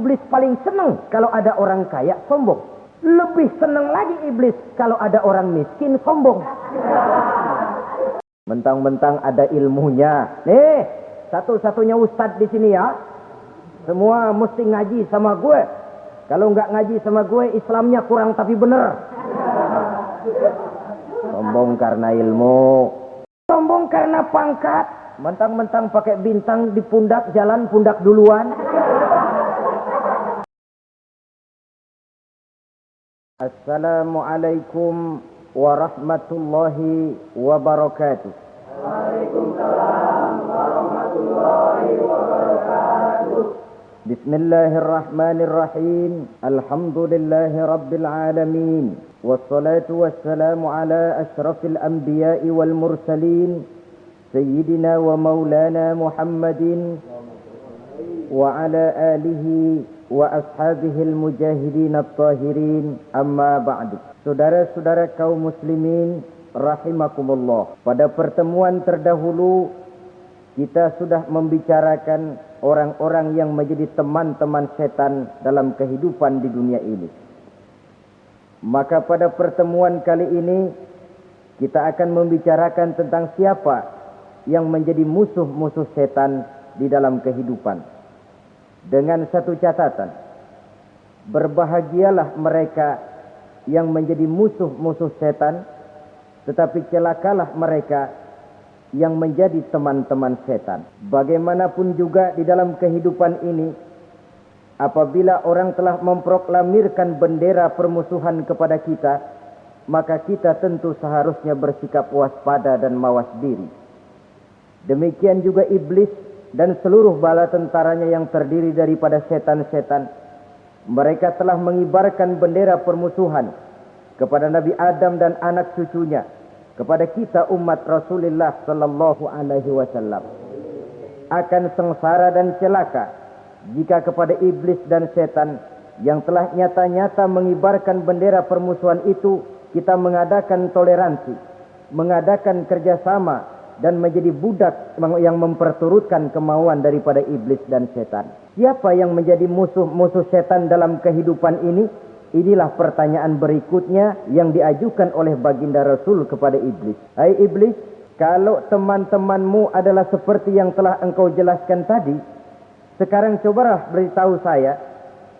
iblis paling senang kalau ada orang kaya sombong. Lebih senang lagi iblis kalau ada orang miskin sombong. Mentang-mentang ada ilmunya. Nih, satu-satunya ustadz di sini ya. Semua mesti ngaji sama gue. Kalau nggak ngaji sama gue, Islamnya kurang tapi bener. Sombong karena ilmu. Sombong karena pangkat. Mentang-mentang pakai bintang di pundak, jalan pundak duluan. Assalamualaikum warahmatullahi wabarakatuh. Waalaikumsalam warahmatullahi wabarakatuh. Bismillahirrahmanirrahim. Alhamdulillahi rabbil alamin. Wassalatu wassalamu ala ashrafil anbiya'i wal mursalin. Sayyidina wa maulana Muhammadin wa ala alihi wa ashabihil mujahidin at-tahirin, amma ba'du. Saudara-saudara kaum muslimin rahimakumullah. Pada pertemuan terdahulu kita sudah membicarakan orang-orang yang menjadi teman-teman setan dalam kehidupan di dunia ini. Maka pada pertemuan kali ini kita akan membicarakan tentang siapa yang menjadi musuh-musuh setan di dalam kehidupan. Dengan satu catatan, berbahagialah mereka yang menjadi musuh-musuh setan, tetapi celakalah mereka yang menjadi teman-teman setan. Bagaimanapun juga di dalam kehidupan ini, apabila orang telah memproklamirkan bendera permusuhan kepada kita, maka kita tentu seharusnya bersikap waspada dan mawas diri. Demikian juga iblis dan seluruh bala tentaranya yang terdiri daripada setan-setan. Mereka telah mengibarkan bendera permusuhan kepada Nabi Adam dan anak cucunya, kepada kita umat Rasulullah sallallahu alaihi wasallam. Akan sengsara dan celaka jika kepada iblis dan setan yang telah nyata-nyata mengibarkan bendera permusuhan itu kita mengadakan toleransi, mengadakan kerjasama, dan menjadi budak yang memperturutkan kemauan daripada iblis dan setan. Siapa yang menjadi musuh-musuh setan dalam kehidupan ini? Inilah pertanyaan berikutnya yang diajukan oleh baginda Rasul kepada iblis. Hai iblis, kalau teman-temanmu adalah seperti yang telah engkau jelaskan tadi, sekarang cobalah beritahu saya,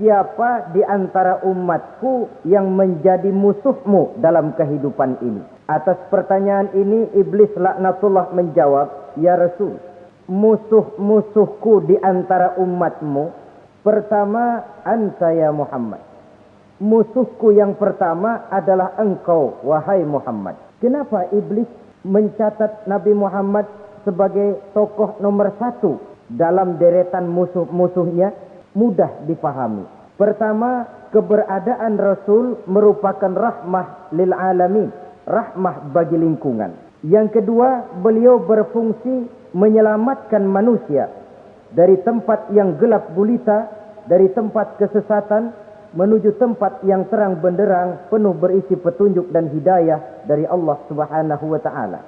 siapa di antara umatku yang menjadi musuhmu dalam kehidupan ini? Atas pertanyaan ini iblis laknatullah menjawab, ya Rasul, musuh-musuhku di antara umatmu, pertama anta ya Muhammad. Musuhku yang pertama adalah engkau, wahai Muhammad. Kenapa iblis mencatat Nabi Muhammad sebagai tokoh nomor satu dalam deretan musuh-musuhnya? Mudah dipahami. Pertama, keberadaan Rasul merupakan rahmah lil alamin, rahmah bagi lingkungan. Yang kedua, beliau berfungsi menyelamatkan manusia dari tempat yang gelap gulita, dari tempat kesesatan menuju tempat yang terang benderang, penuh berisi petunjuk dan hidayah dari Allah Subhanahu wa taala.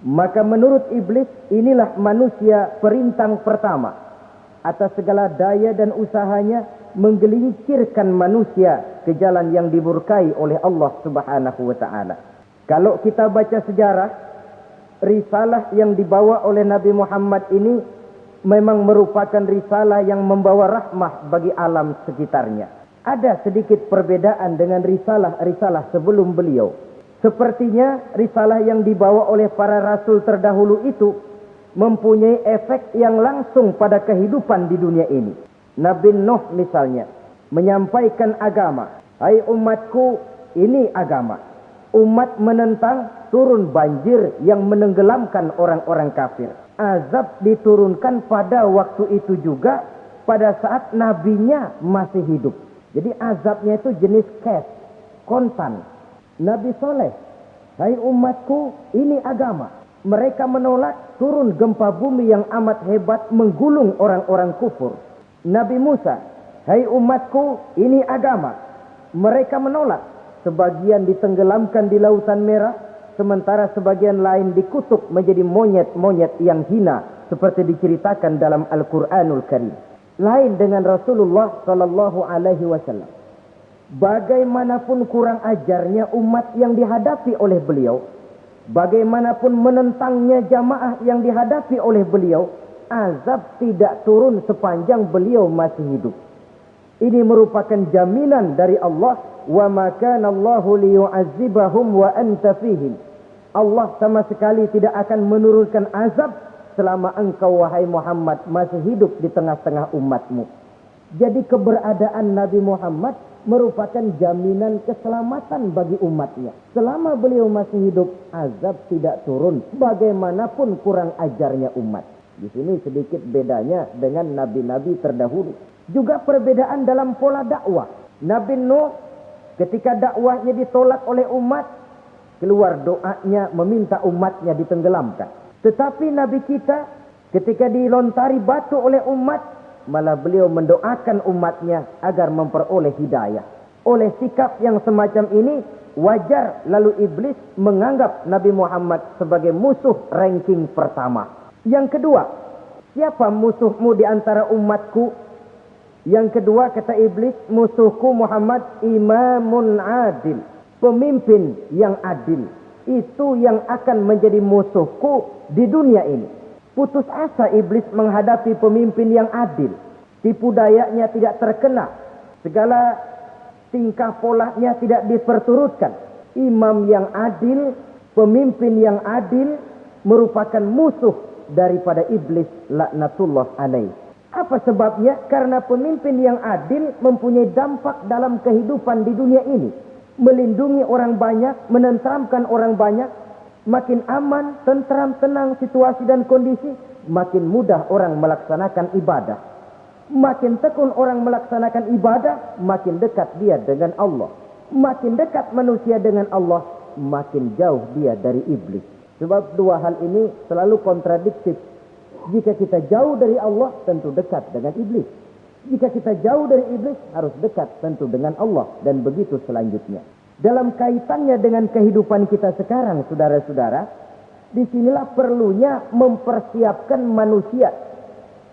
Maka menurut iblis, inilah manusia perintang pertama atas segala daya dan usahanya menggelincirkan manusia ke jalan yang dimurkai oleh Allah Subhanahu wa taala. Kalau kita baca sejarah, risalah yang dibawa oleh Nabi Muhammad ini memang merupakan risalah yang membawa rahmah bagi alam sekitarnya. Ada sedikit perbedaan dengan risalah-risalah sebelum beliau. Sepertinya risalah yang dibawa oleh para rasul terdahulu itu mempunyai efek yang langsung pada kehidupan di dunia ini. Nabi Nuh misalnya menyampaikan agama. Hai umatku, ini agama. Umat menentang, turun banjir yang menenggelamkan orang-orang kafir. Azab diturunkan pada waktu itu juga, pada saat nabinya masih hidup. Jadi azabnya itu jenis cash, kontan. Nabi Soleh, hai umatku, ini agama. Mereka menolak, turun gempa bumi yang amat hebat menggulung orang-orang kufur. Nabi Musa, hai umatku, ini agama. Mereka menolak, sebagian ditenggelamkan di Lautan Merah, sementara sebagian lain dikutuk menjadi monyet-monyet yang hina, seperti diceritakan dalam Al-Quranul Karim. lain dengan Rasulullah sallallahu alaihi wasallam. Bagaimanapun kurang ajarnya umat yang dihadapi oleh beliau, bagaimanapun menentangnya jamaah yang dihadapi oleh beliau, azab tidak turun sepanjang beliau masih hidup. Ini merupakan jaminan dari Allah, wa ma kana Allahu liyu'azzibahum wa anta fihim. Allah sama sekali tidak akan menurunkan azab selama engkau wahai Muhammad masih hidup di tengah-tengah umatmu. Jadi keberadaan Nabi Muhammad merupakan jaminan keselamatan bagi umatnya. Selama beliau masih hidup, azab tidak turun bagaimanapun kurang ajarnya umat. Di sini sedikit bedanya dengan nabi-nabi terdahulu. Juga perbedaan dalam pola dakwah. Nabi Nuh ketika dakwahnya ditolak oleh umat, keluar doanya meminta umatnya ditenggelamkan. Tetapi Nabi kita ketika dilontari batu oleh umat, malah beliau mendoakan umatnya agar memperoleh hidayah. Oleh sikap yang semacam ini, wajar lalu iblis menganggap Nabi Muhammad sebagai musuh ranking pertama. Yang kedua, siapa musuhmu di antara umatku? Yang kedua kata iblis, musuhku Muhammad imamun adil, pemimpin yang adil. Itu yang akan menjadi musuhku di dunia ini. Putus asa iblis menghadapi pemimpin yang adil. Tipu dayanya tidak terkena. Segala tingkah polanya tidak diperturutkan. Imam yang adil, pemimpin yang adil merupakan musuh daripada iblis laknatullah alaih. Apa sebabnya? Karena pemimpin yang adil mempunyai dampak dalam kehidupan di dunia ini. Melindungi orang banyak, menenteramkan orang banyak. Makin aman, tentram, tenang situasi dan kondisi, makin mudah orang melaksanakan ibadah. Makin tekun orang melaksanakan ibadah, makin dekat dia dengan Allah. Makin dekat manusia dengan Allah, makin jauh dia dari iblis. Sebab dua hal ini selalu kontradiktif. Jika kita jauh dari Allah, tentu dekat dengan iblis. Jika kita jauh dari iblis, harus dekat tentu dengan Allah. Dan begitu selanjutnya. Dalam kaitannya dengan kehidupan kita sekarang, saudara-saudara, disinilah perlunya mempersiapkan manusia.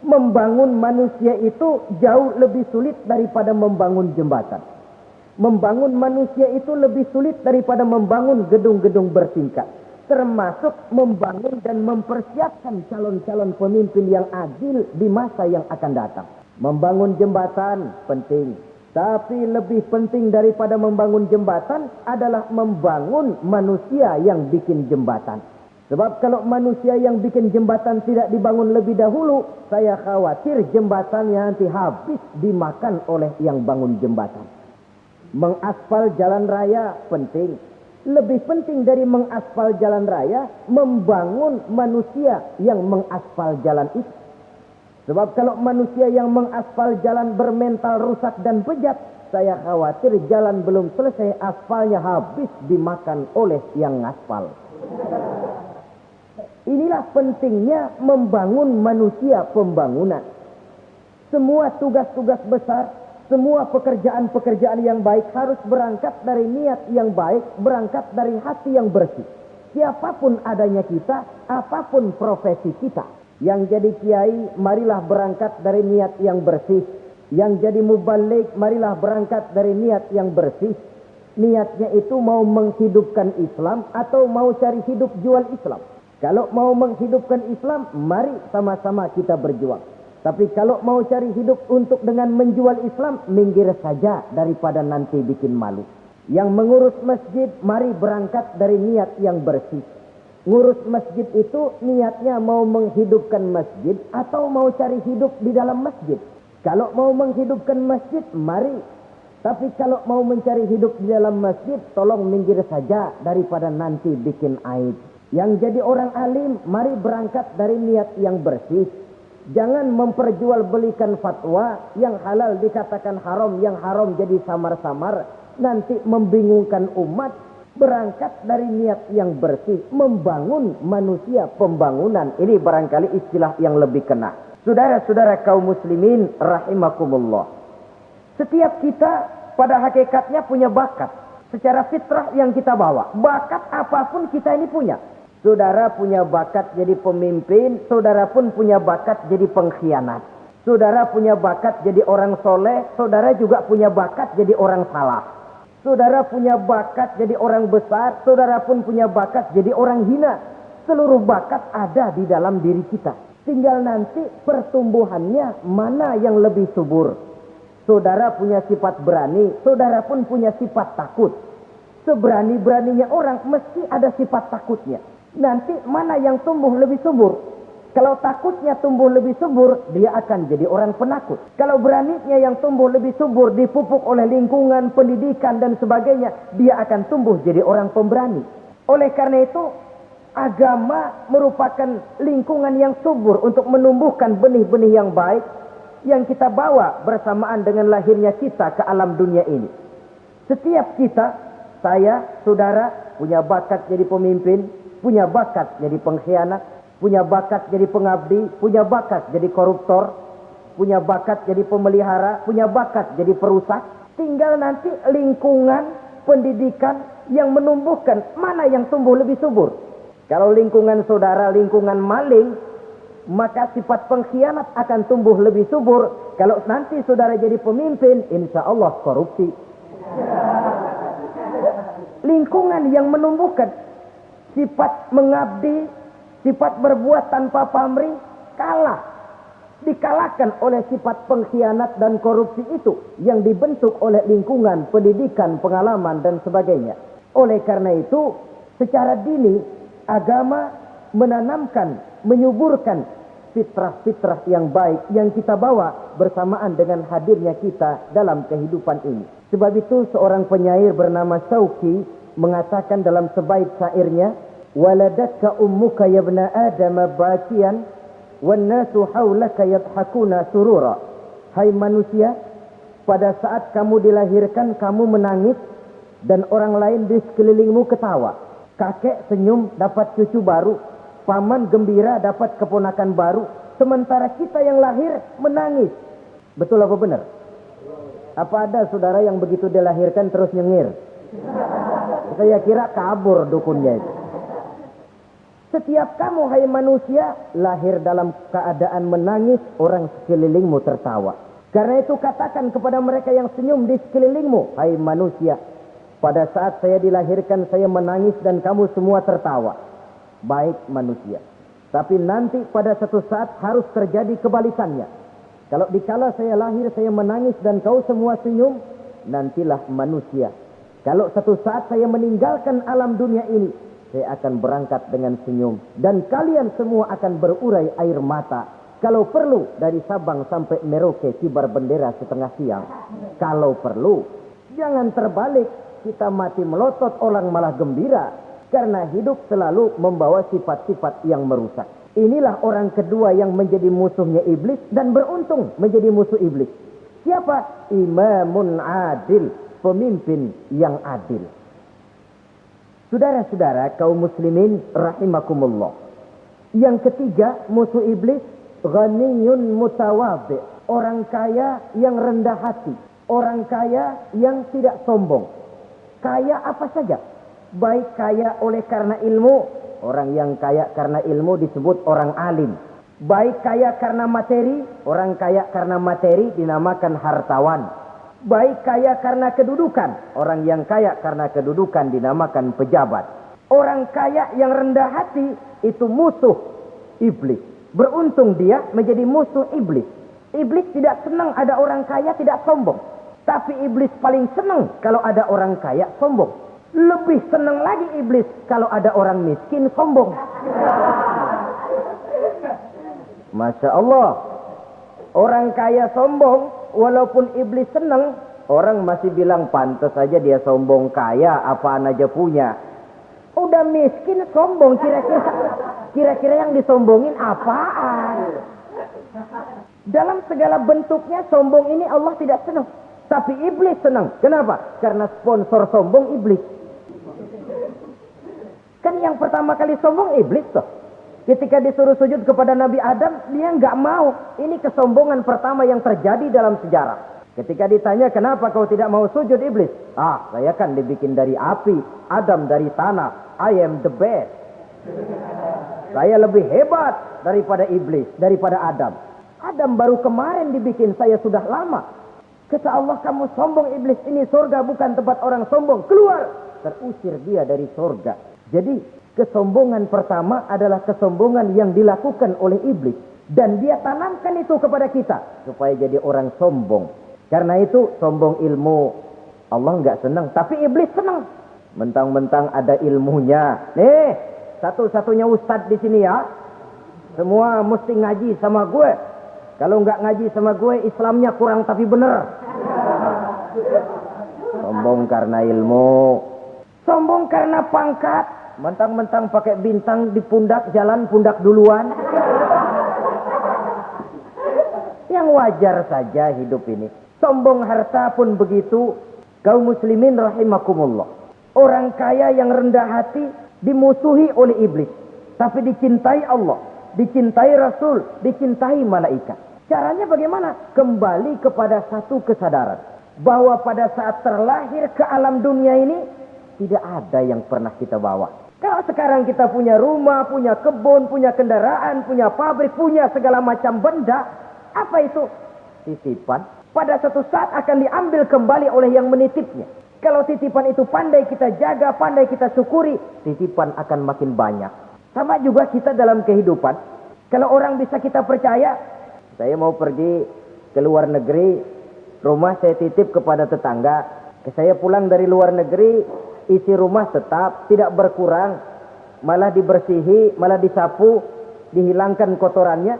Membangun manusia itu jauh lebih sulit daripada membangun jembatan. Membangun manusia itu lebih sulit daripada membangun gedung-gedung bertingkat. Termasuk membangun dan mempersiapkan calon-calon pemimpin yang adil di masa yang akan datang. Membangun jembatan penting. Tapi lebih penting daripada membangun jembatan adalah membangun manusia yang bikin jembatan. Sebab kalau manusia yang bikin jembatan tidak dibangun lebih dahulu, saya khawatir jembatannya nanti habis dimakan oleh yang bangun jembatan. Mengaspal jalan raya penting. Lebih penting dari mengaspal jalan raya, membangun manusia yang mengaspal jalan itu. Sebab kalau manusia yang mengaspal jalan bermental rusak dan bejat, saya khawatir jalan belum selesai, aspalnya habis dimakan oleh yang ngaspal. Inilah pentingnya membangun manusia pembangunan. Semua tugas-tugas besar, semua pekerjaan-pekerjaan yang baik harus berangkat dari niat yang baik, berangkat dari hati yang bersih. Siapapun adanya kita, apapun profesi kita. Yang jadi kiai, marilah berangkat dari niat yang bersih. Yang jadi mubalik, marilah berangkat dari niat yang bersih. Niatnya itu mau menghidupkan Islam atau mau cari hidup jual Islam. Kalau mau menghidupkan Islam, mari sama-sama kita berjuang. Tapi kalau mau cari hidup untuk dengan menjual Islam, minggir saja daripada nanti bikin malu. Yang mengurus masjid, mari berangkat dari niat yang bersih. Ngurus masjid itu niatnya mau menghidupkan masjid atau mau cari hidup di dalam masjid. Kalau mau menghidupkan masjid, mari. Tapi kalau mau mencari hidup di dalam masjid, tolong minggir saja daripada nanti bikin aib. Yang jadi orang alim, mari berangkat dari niat yang bersih. Jangan memperjualbelikan fatwa, yang halal dikatakan haram, yang haram jadi samar-samar. Nanti membingungkan umat. Berangkat dari niat yang bersih, membangun manusia pembangunan. Ini barangkali istilah yang lebih kena. Saudara-saudara kaum muslimin rahimakumullah. Setiap kita pada hakikatnya punya bakat. Secara fitrah yang kita bawa. Bakat apapun kita ini punya. Saudara punya bakat jadi pemimpin, saudara pun punya bakat jadi pengkhianat. Saudara punya bakat jadi orang soleh, saudara juga punya bakat jadi orang salah. Saudara punya bakat jadi orang besar, saudara pun punya bakat jadi orang hina. Seluruh bakat ada di dalam diri kita. Tinggal nanti pertumbuhannya mana yang lebih subur. Saudara punya sifat berani, saudara pun punya sifat takut. Seberani-beraninya orang mesti ada sifat takutnya. Nanti mana yang tumbuh lebih subur? Kalau takutnya tumbuh lebih subur, dia akan jadi orang penakut. Kalau beraninya yang tumbuh lebih subur, dipupuk oleh lingkungan, pendidikan dan sebagainya, dia akan tumbuh jadi orang pemberani. Oleh karena itu, agama merupakan lingkungan yang subur untuk menumbuhkan benih-benih yang baik yang kita bawa bersamaan dengan lahirnya kita ke alam dunia ini. Setiap kita, saya, saudara, punya bakat jadi pemimpin, punya bakat jadi pengkhianat, punya bakat jadi pengabdi, punya bakat jadi koruptor, punya bakat jadi pemelihara, punya bakat jadi perusak. Tinggal nanti lingkungan pendidikan yang menumbuhkan mana yang tumbuh lebih subur. Kalau lingkungan saudara, lingkungan maling, maka sifat pengkhianat akan tumbuh lebih subur. Kalau nanti saudara jadi pemimpin, insya Allah korupsi. Lingkungan yang menumbuhkan sifat mengabdi, sifat berbuat tanpa pamrih, dikalahkan oleh sifat pengkhianat dan korupsi itu yang dibentuk oleh lingkungan, pendidikan, pengalaman dan sebagainya. Oleh karena itu, secara dini agama menanamkan, menyuburkan fitrah-fitrah yang baik yang kita bawa bersamaan dengan hadirnya kita dalam kehidupan ini. Sebab itu seorang penyair bernama Syauqi mengatakan dalam sebaik syairnya, waladatka ummuka ya ibna adam bakian wan nasu haulaka yadhakuna surura. Hai manusia, pada saat kamu dilahirkan kamu menangis dan orang lain di sekelilingmu ketawa. Kakek senyum dapat cucu baru, paman gembira dapat keponakan baru, sementara kita yang lahir menangis. Betul apa benar? Apa ada saudara yang begitu dilahirkan terus nyengir? Saya kira kabur dukunnya itu. Setiap kamu hai manusia lahir dalam keadaan menangis, orang sekelilingmu tertawa. Karena itu katakan kepada mereka yang senyum di sekelilingmu, hai manusia, pada saat saya dilahirkan saya menangis dan kamu semua tertawa. Baik manusia. Tapi nanti pada satu saat harus terjadi kebalikannya. Kalau dikala saya lahir saya menangis dan kau semua senyum, nantilah manusia. Kalau satu saat saya meninggalkan alam dunia ini, saya akan berangkat dengan senyum. Dan kalian semua akan berurai air mata. Kalau perlu dari Sabang sampai Merauke kibar bendera setengah siang. Kalau perlu, jangan terbalik. Kita mati melotot orang malah gembira. Karena hidup selalu membawa sifat-sifat yang merusak. Inilah orang kedua yang menjadi musuhnya iblis dan beruntung menjadi musuh iblis. Siapa? Imamun adil. Pemimpin yang adil. Saudara-saudara kaum muslimin rahimakumullah. Yang ketiga musuh iblis, ghaniyun mutawadhi. Orang kaya yang rendah hati. Orang kaya yang tidak sombong. Kaya apa saja. Baik kaya oleh karena ilmu. Orang yang kaya karena ilmu disebut orang alim. Baik kaya karena materi. Orang kaya karena materi dinamakan hartawan. Baik kaya karena kedudukan. Orang yang kaya karena kedudukan dinamakan pejabat. Orang kaya yang rendah hati itu musuh iblis. Beruntung dia menjadi musuh iblis. Iblis tidak senang ada orang kaya tidak sombong. Tapi iblis paling senang kalau ada orang kaya sombong. Lebih senang lagi iblis kalau ada orang miskin sombong. Masya Allah. Orang kaya sombong, walaupun iblis senang, orang masih bilang pantas saja dia sombong kaya, apaan aja punya. Udah miskin sombong, kira-kira yang disombongin apaan? Dalam segala bentuknya sombong ini Allah tidak senang. Tapi iblis senang. Kenapa? Karena sponsor sombong iblis. Kan yang pertama kali sombong iblis toh. Ketika disuruh sujud kepada Nabi Adam, dia nggak mau. Ini kesombongan pertama yang terjadi dalam sejarah. Ketika ditanya, kenapa kau tidak mau sujud iblis? Saya kan dibikin dari api, Adam dari tanah. I am the best. Saya lebih hebat daripada iblis, daripada Adam. Adam baru kemarin dibikin, saya sudah lama. Kata Allah, kamu sombong iblis, ini surga bukan tempat orang sombong, keluar. Terusir dia dari surga. Jadi kesombongan pertama adalah kesombongan yang dilakukan oleh iblis. Dan dia tanamkan itu kepada kita supaya jadi orang sombong. Karena itu sombong ilmu Allah nggak senang, tapi iblis senang. Mentang-mentang ada ilmunya. Nih, satu-satunya ustadz di sini ya. Semua mesti ngaji sama gue. Kalau nggak ngaji sama gue, Islamnya kurang tapi bener. Sombong karena ilmu. Sombong karena pangkat. Mentang-mentang pakai bintang di pundak, jalan pundak duluan. Yang wajar saja hidup ini. Sombong harta pun begitu. Kaum muslimin rahimakumullah. Orang kaya yang rendah hati dimusuhi oleh iblis. Tapi dicintai Allah, dicintai Rasul, dicintai malaikat. Caranya bagaimana? Kembali kepada satu kesadaran. Bahwa pada saat terlahir ke alam dunia ini, tidak ada yang pernah kita bawa. Kalau sekarang kita punya rumah, punya kebun, punya kendaraan, punya pabrik, punya segala macam benda. Apa itu? Titipan. Pada satu saat akan diambil kembali oleh yang menitipnya. Kalau titipan itu pandai kita jaga, pandai kita syukuri, titipan akan makin banyak. Sama juga kita dalam kehidupan. Kalau orang bisa kita percaya, saya mau pergi ke luar negeri, rumah saya titip kepada tetangga. Saya pulang dari luar negeri, isi rumah tetap, tidak berkurang, malah dibersihi, malah disapu, dihilangkan kotorannya.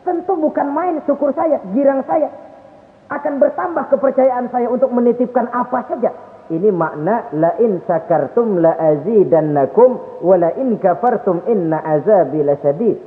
Tentu bukan main syukur saya, girang saya. Akan bertambah kepercayaan saya untuk menitipkan apa saja. Ini makna la in syakartum la azidannakum wa la in kafartum inna azabi lasyadid.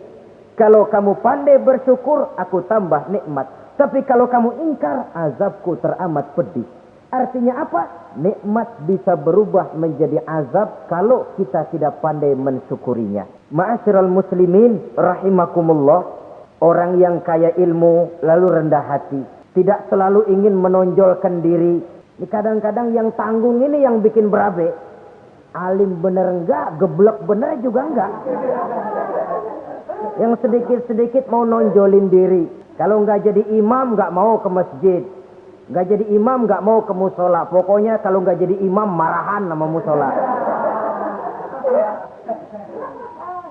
Kalau kamu pandai bersyukur, aku tambah nikmat. Tapi kalau kamu ingkar, azabku teramat pedih. Artinya apa? Nikmat bisa berubah menjadi azab kalau kita tidak pandai mensyukurinya. Ma'asyiral muslimin rahimakumullah. Orang yang kaya ilmu lalu rendah hati, tidak selalu ingin menonjolkan diri. Kadang-kadang yang tanggung ini yang bikin berabe. Alim bener enggak, geblek bener juga enggak. Yang sedikit-sedikit mau nonjolin diri. Kalau enggak jadi imam enggak mau ke masjid. Enggak jadi imam enggak mau ke musola. Pokoknya kalau enggak jadi imam marahan sama musola.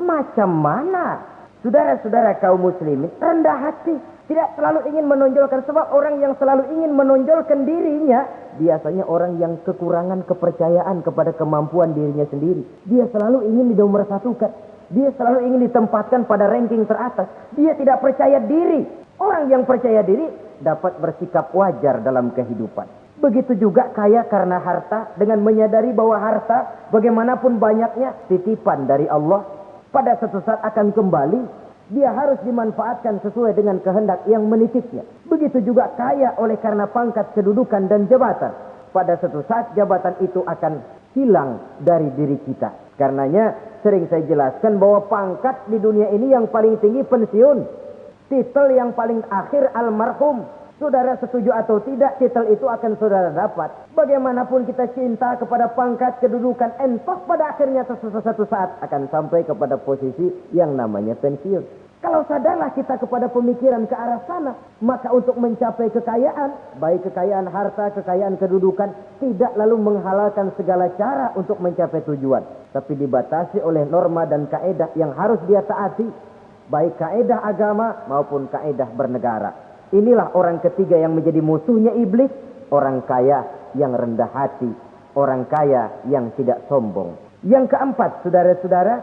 Macam mana? Saudara-saudara kaum muslimin rendah hati. Tidak selalu ingin menonjolkan. Sebab orang yang selalu ingin menonjolkan dirinya, biasanya orang yang kekurangan kepercayaan kepada kemampuan dirinya sendiri. Dia selalu ingin dinomorsatukan. Dia selalu ingin ditempatkan pada ranking teratas. Dia tidak percaya diri. Orang yang percaya diri dapat bersikap wajar dalam kehidupan. Begitu juga kaya karena harta, dengan menyadari bahwa harta bagaimanapun banyaknya titipan dari Allah. Pada suatu saat akan kembali. Dia harus dimanfaatkan sesuai dengan kehendak yang menitipnya. Begitu juga kaya oleh karena pangkat, kedudukan dan jabatan. Pada suatu saat jabatan itu akan hilang dari diri kita. Karenanya sering saya jelaskan bahwa pangkat di dunia ini yang paling tinggi pensiun. Titel yang paling akhir almarhum. Saudara setuju atau tidak, titel itu akan saudara dapat. Bagaimanapun kita cinta kepada pangkat, kedudukan, entos pada akhirnya suatu saat akan sampai kepada posisi yang namanya pensiun. Kalau sadarlah kita kepada pemikiran ke arah sana, maka untuk mencapai kekayaan, baik kekayaan harta, kekayaan kedudukan, tidak lalu menghalalkan segala cara untuk mencapai tujuan. Tapi dibatasi oleh norma dan kaedah yang harus dia taati, baik kaedah agama maupun kaedah bernegara. Inilah orang ketiga yang menjadi musuhnya iblis, orang kaya yang rendah hati, orang kaya yang tidak sombong. Yang keempat, saudara-saudara,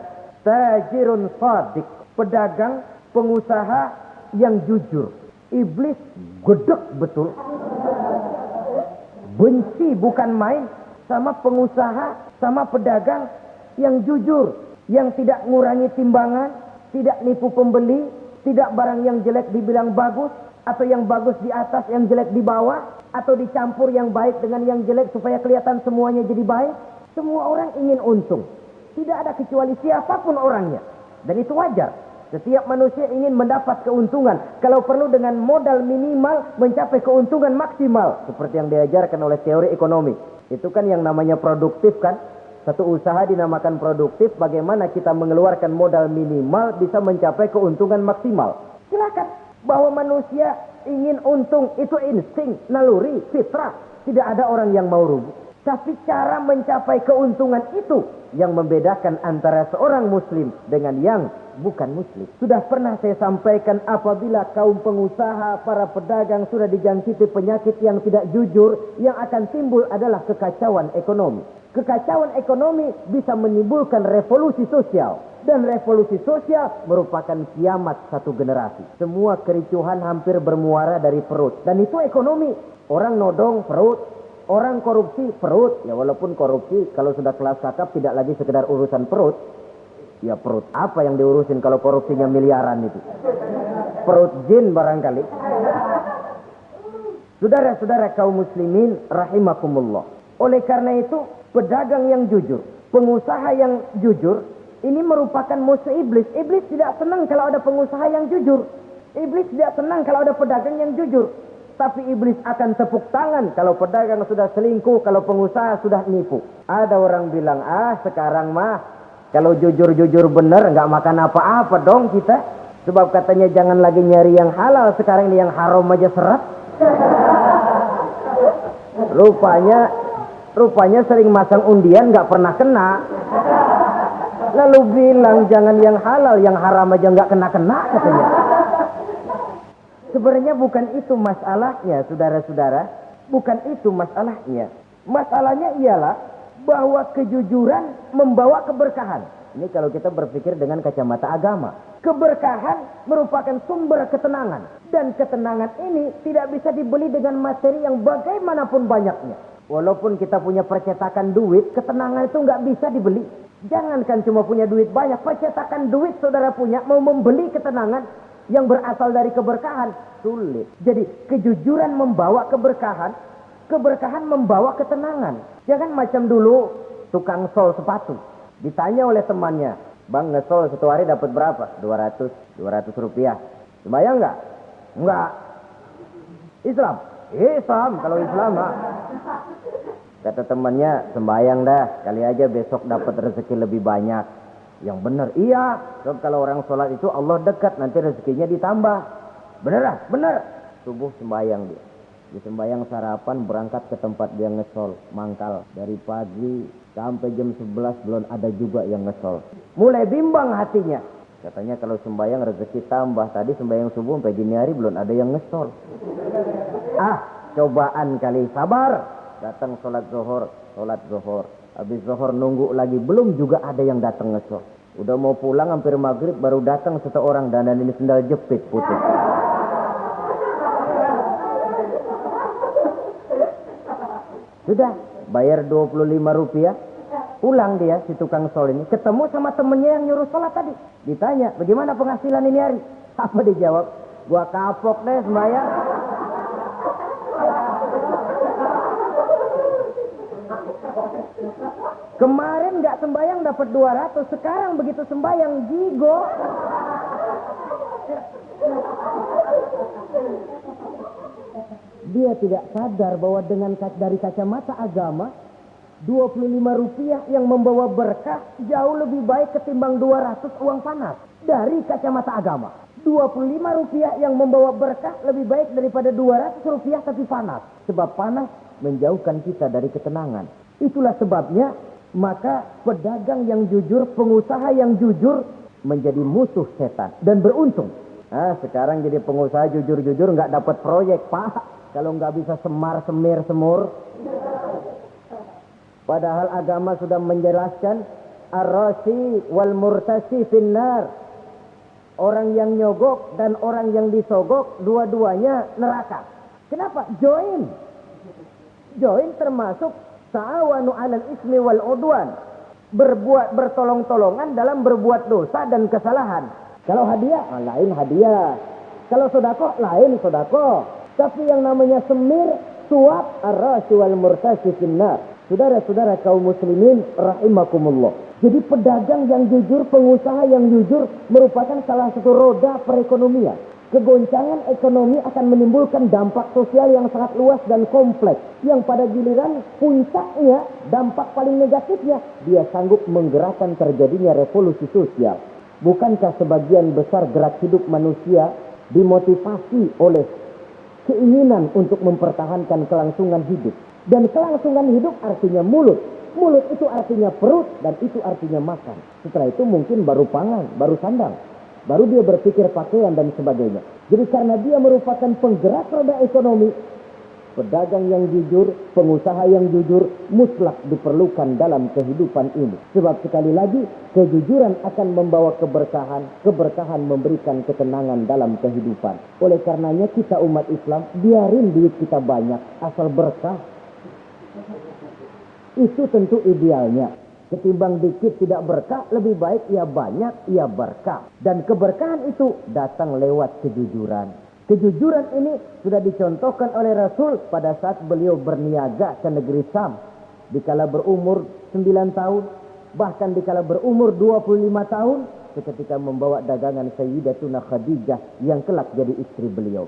tajirun shadiq, pedagang, pengusaha yang jujur. Iblis gedek betul. Benci bukan main sama pengusaha, sama pedagang yang jujur, yang tidak ngurangi timbangan, tidak nipu pembeli, tidak barang yang jelek dibilang bagus, atau yang bagus di atas, yang jelek di bawah, atau dicampur yang baik dengan yang jelek supaya kelihatan semuanya jadi baik. Semua orang ingin untung. Tidak ada kecuali siapapun orangnya. Dan itu wajar. Setiap manusia ingin mendapat keuntungan. Kalau perlu dengan modal minimal mencapai keuntungan maksimal. Seperti yang diajarkan oleh teori ekonomi. Itu kan yang namanya produktif kan. Satu usaha dinamakan produktif. Bagaimana kita mengeluarkan modal minimal bisa mencapai keuntungan maksimal. Silakan. Bahwa manusia ingin untung, itu insting, naluri, fitrah. Tidak ada orang yang mau rugi. Tapi cara mencapai keuntungan itu yang membedakan antara seorang muslim dengan yang bukan muslim. Sudah pernah saya sampaikan, apabila kaum pengusaha, para pedagang sudah dijangkiti penyakit yang tidak jujur, yang akan timbul adalah kekacauan ekonomi. Kekacauan ekonomi bisa menimbulkan revolusi sosial. Dan revolusi sosial merupakan kiamat satu generasi. Semua kericuhan hampir bermuara dari perut. Dan itu ekonomi. Orang nodong perut. Orang korupsi perut. Ya walaupun korupsi kalau sudah kelas kakap tidak lagi sekedar urusan perut. Ya perut apa yang diurusin kalau korupsinya miliaran itu. Perut jin barangkali. Saudara-saudara kaum muslimin rahimakumullah. Oleh karena itu pedagang yang jujur, pengusaha yang jujur, ini merupakan musuh iblis. Iblis tidak senang kalau ada pengusaha yang jujur. Iblis tidak senang kalau ada pedagang yang jujur. Tapi iblis akan tepuk tangan kalau pedagang sudah selingkuh, kalau pengusaha sudah nipu. Ada orang bilang, sekarang mah kalau jujur-jujur benar nggak makan apa-apa dong kita. Sebab katanya jangan lagi nyari yang halal, sekarang ini yang haram aja seret. Rupanya sering masang undian nggak pernah kena. Lalu bilang jangan yang halal, yang haram aja nggak kena-kena katanya. Sebenarnya bukan itu masalahnya, saudara-saudara. Bukan itu masalahnya. Masalahnya ialah bahwa kejujuran membawa keberkahan. Ini kalau kita berpikir dengan kacamata agama. Keberkahan merupakan sumber ketenangan. Dan ketenangan ini tidak bisa dibeli dengan materi yang bagaimanapun banyaknya. Walaupun kita punya percetakan duit, ketenangan itu nggak bisa dibeli. Jangankan cuma punya duit banyak, percetakan duit saudara punya, mau membeli ketenangan yang berasal dari keberkahan, sulit. Jadi kejujuran membawa keberkahan, keberkahan membawa ketenangan. Jangan macam dulu tukang sol sepatu. Ditanya oleh temannya, bang ngesol satu hari dapat berapa? 200 rupiah. Sembayang nggak? Enggak. Islam? Islam, kalau Islam Kata temannya, sembayang dah, kali aja besok dapat rezeki lebih banyak. Yang benar, iya. Sebab kalau orang sholat itu Allah dekat, nanti rezekinya ditambah. Bener. Subuh sembayang dia. Di sembayang sarapan berangkat ke tempat dia ngesol, mangkal. Dari pagi sampai jam 11 belum ada juga yang ngesol. Mulai bimbang hatinya. Katanya kalau sembayang rezeki tambah. Tadi sembayang subuh sampai gini hari belum ada yang ngesol. Cobaan kali, sabar. Datang sholat zuhur. Habis zuhur nunggu lagi, belum juga ada yang datang ngesol. Udah mau pulang hampir maghrib baru datang seseorang, dan ini sendal jepit putus. Sudah bayar 25 rupiah, pulang dia si tukang sol ini, ketemu sama temennya yang nyuruh sholat tadi. Ditanya, bagaimana penghasilan ini hari? Apa dijawab? Gua kapok deh sembahyang. Kemarin nggak sembayang dapat 200, sekarang begitu sembayang gigo. Dia tidak sadar bahwa dengan dari kacamata agama, 25 rupiah yang membawa berkah jauh lebih baik ketimbang 200 uang panas. Dari kacamata agama, 25 rupiah yang membawa berkah lebih baik daripada 200 rupiah tapi panas. Sebab panas menjauhkan kita dari ketenangan. Itulah sebabnya maka pedagang yang jujur, pengusaha yang jujur menjadi musuh setan dan beruntung. Sekarang jadi pengusaha jujur-jujur nggak dapat proyek, Pak. Kalau nggak bisa semur. Padahal agama sudah menjelaskan ar-rasi wal murtasi finnar. Orang yang nyogok dan orang yang disogok dua-duanya neraka. Kenapa? Join termasuk ta'awanu 'alal ismi wal 'udwan. Bertolong-tolongan dalam berbuat dosa dan kesalahan. Kalau hadiah, lain hadiah. Kalau sedekah, lain sedekah. Tapi yang namanya semir, suap, ar-rasi wal murtasi finnar. Saudara-saudara kaum muslimin rahimakumullah. Jadi pedagang yang jujur, pengusaha yang jujur merupakan salah satu roda perekonomian. Kegoncangan ekonomi akan menimbulkan dampak sosial yang sangat luas dan kompleks. Yang pada giliran puncaknya, dampak paling negatifnya, dia sanggup menggerakkan terjadinya revolusi sosial. Bukankah sebagian besar gerak hidup manusia dimotivasi oleh keinginan untuk mempertahankan kelangsungan hidup. Dan kelangsungan hidup artinya mulut. Mulut itu artinya perut dan itu artinya makan. Setelah itu mungkin baru pangan, baru sandang. Baru dia berpikir pakaian dan sebagainya. Jadi karena dia merupakan penggerak roda ekonomi, pedagang yang jujur, pengusaha yang jujur, mutlak diperlukan dalam kehidupan ini. Sebab sekali lagi, kejujuran akan membawa keberkahan, keberkahan memberikan ketenangan dalam kehidupan. Oleh karenanya kita umat Islam, biarin duit kita banyak, asal berkah. Itu tentu idealnya. Ketimbang dikit tidak berkah, lebih baik ia banyak, ia berkah. Dan keberkahan itu datang lewat kejujuran. Kejujuran ini sudah dicontohkan oleh Rasul pada saat beliau berniaga ke negeri Syam. Dikala berumur 9 tahun, bahkan dikala berumur 25 tahun, seketika membawa dagangan Sayyidatuna Khadijah yang kelak jadi istri beliau.